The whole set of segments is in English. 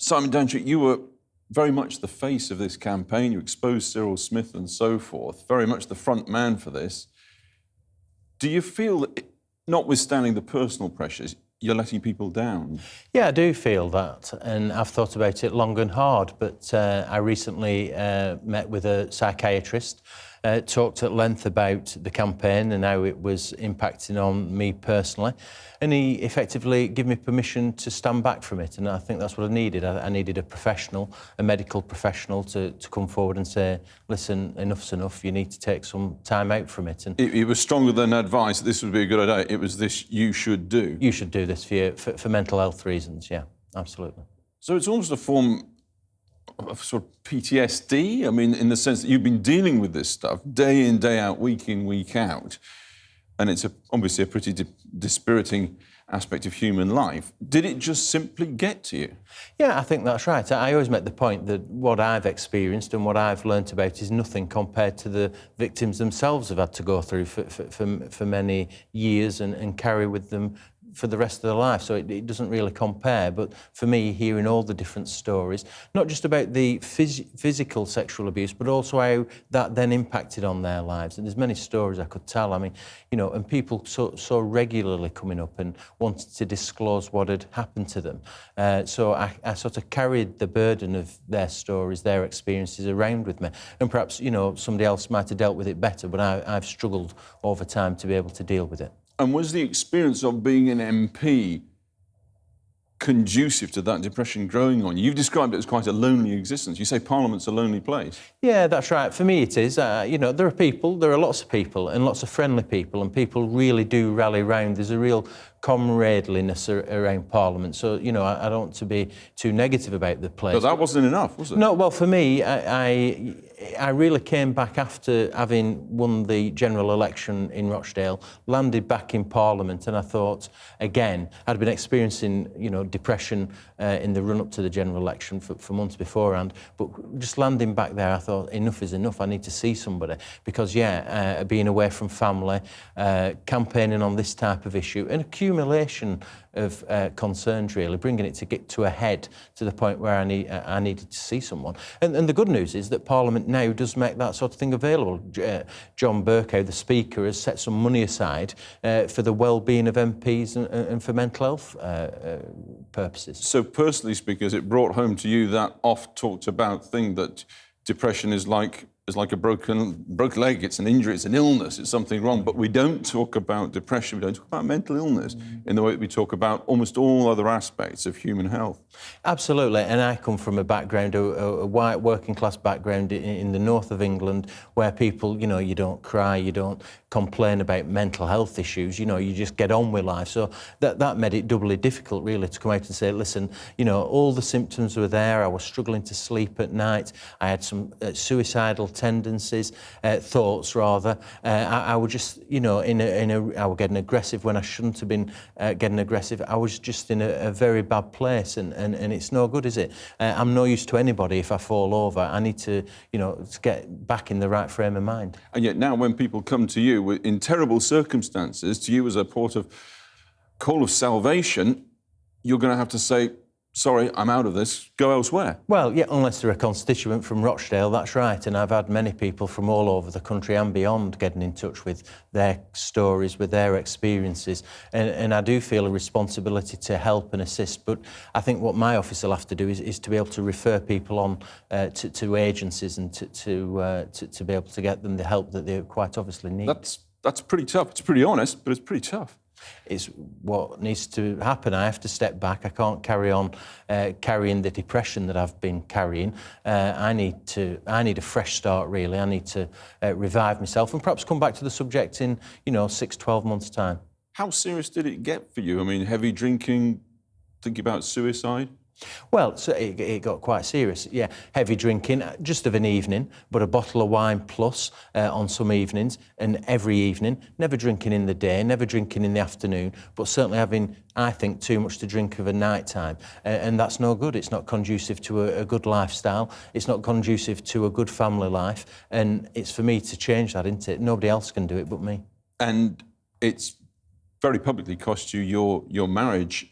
Simon Danczuk, you were very much the face of this campaign. You exposed Cyril Smith and so forth, very much the front man for this. Do you feel that, notwithstanding the personal pressures, you're letting people down? Yeah, I do feel that, and I've thought about it long and hard, but I recently met with a psychiatrist, talked at length about the campaign and how it was impacting on me personally, and he effectively gave me permission to stand back from it, and I think that's what I needed. I needed a professional, a medical professional to come forward and say, listen, enough's enough, you need to take some time out from it. And it was stronger than advice that this would be a good idea. It was this you should do. You should do this for mental health reasons, yeah, absolutely. So it's almost a form of sort of PTSD, I mean, in the sense that you've been dealing with this stuff day in, day out, week in, week out, and it's obviously a pretty dispiriting aspect of human life. Did it just simply get to you? Yeah, I think that's right. I always make the point that what I've experienced and what I've learnt about is nothing compared to the victims themselves have had to go through for many years and carry with them for the rest of their life, so it doesn't really compare. But for me, hearing all the different stories, not just about the physical sexual abuse, but also how that then impacted on their lives. And there's many stories I could tell. I mean, you know, and people so regularly coming up and wanting to disclose what had happened to them. So I sort of carried the burden of their stories, their experiences around with me. And perhaps, you know, somebody else might have dealt with it better, but I've struggled over time to be able to deal with it. And was the experience of being an MP conducive to that depression growing on you? You've described it as quite a lonely existence. You say Parliament's a lonely place. Yeah, that's right. For me, it is. You know, there are lots of people and lots of friendly people, and people really do rally round. There's a real comradeliness around Parliament. So, you know, I don't want to be too negative about the place. But that wasn't enough, was it? No, well, for me, I really came back after having won the general election in Rochdale, landed back in Parliament, and I thought, again, I'd been experiencing, you know, depression in the run-up to the general election for months beforehand, but just landing back there, I thought, enough is enough. I need to see somebody because, being away from family, campaigning on this type of issue, an accumulation of concerns, really, bringing it to get to a head to the point where I needed to see someone. And the good news is that Parliament now does make that sort of thing available. John Bercow, the Speaker, has set some money aside for the well-being of MPs and for mental health purposes. So personally speaking, has it brought home to you that oft-talked-about thing that depression is like a broken leg, it's an injury, it's an illness, it's something wrong, but we don't talk about depression, we don't talk about mental illness in the way that we talk about almost all other aspects of human health. Absolutely, and I come from a background, a white working class background in the north of England, where people, you know, you don't cry, you don't complain about mental health issues, you know, you just get on with life. So that made it doubly difficult, really, to come out and say, listen, you know, all the symptoms were there, I was struggling to sleep at night, I had some suicidal tendencies, thoughts rather. I would just, you know, I was getting aggressive when I shouldn't have been getting aggressive. I was just in a very bad place, and it's no good, is it? I'm no use to anybody if I fall over. I need to, you know, to get back in the right frame of mind. And yet now when people come to you in terrible circumstances, to you as a port of call of salvation, you're going to have to say, sorry, I'm out of this, go elsewhere. Well, yeah, unless they're a constituent from Rochdale, that's right. And I've had many people from all over the country and beyond getting in touch with their stories, with their experiences. And I do feel a responsibility to help and assist. But I think what my office will have to do is to be able to refer people on to agencies and to be able to get them the help that they quite obviously need. That's pretty tough. It's pretty honest, but it's pretty tough. It's what needs to happen. I have to step back. I can't carry on carrying the depression that I've been carrying. I need a fresh start, really. I need to revive myself and perhaps come back to the subject in, 6, 12 months' time. How serious did it get for you? I mean, heavy drinking, thinking about suicide? Well, so it got quite serious, yeah. Heavy drinking, just of an evening, but a bottle of wine plus on some evenings, and every evening. Never drinking in the day, never drinking in the afternoon, but certainly having, I think, too much to drink of a night time. And that's no good. It's not conducive to a good lifestyle. It's not conducive to a good family life. And it's for me to change that, isn't it? Nobody else can do it but me. And it's very publicly cost you your marriage.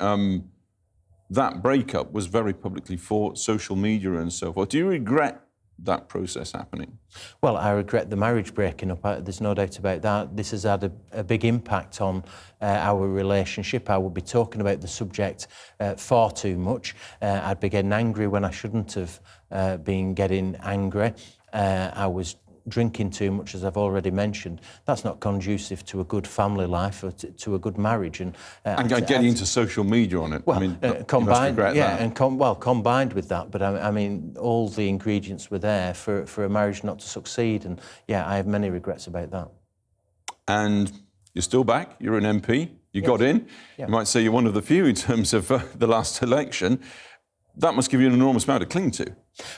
that breakup was very publicly fought, social media and so forth. Do you regret that process happening? Well, I regret the marriage breaking up. There's no doubt about that. This has had a big impact on our relationship. I would be talking about the subject far too much. I'd be getting angry when I shouldn't have been getting angry. I was drinking too much, as I've already mentioned. That's not conducive to a good family life or to a good marriage. And getting into social media on it. Well, I mean, combined, you must regret yeah, that. and combined with that, but I mean, all the ingredients were there for a marriage not to succeed, and yeah, I have many regrets about that. And you're still back. You're an MP. You Yes. got in. Yeah. You might say you're one of the few in terms of the last election. That must give you an enormous amount to cling to.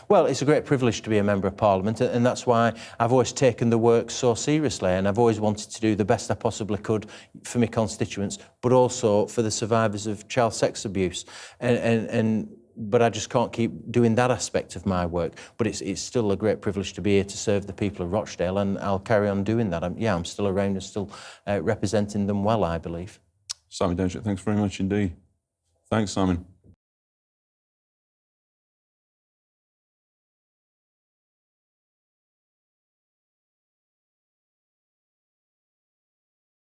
Well, it's a great privilege to be a Member of Parliament, and that's why I've always taken the work so seriously, and I've always wanted to do the best I possibly could for my constituents, but also for the survivors of child sex abuse. But I just can't keep doing that aspect of my work. But it's still a great privilege to be here to serve the people of Rochdale, and I'll carry on doing that. I'm still around and still representing them well, I believe. Simon Danczuk, thanks very much indeed. Thanks, Simon.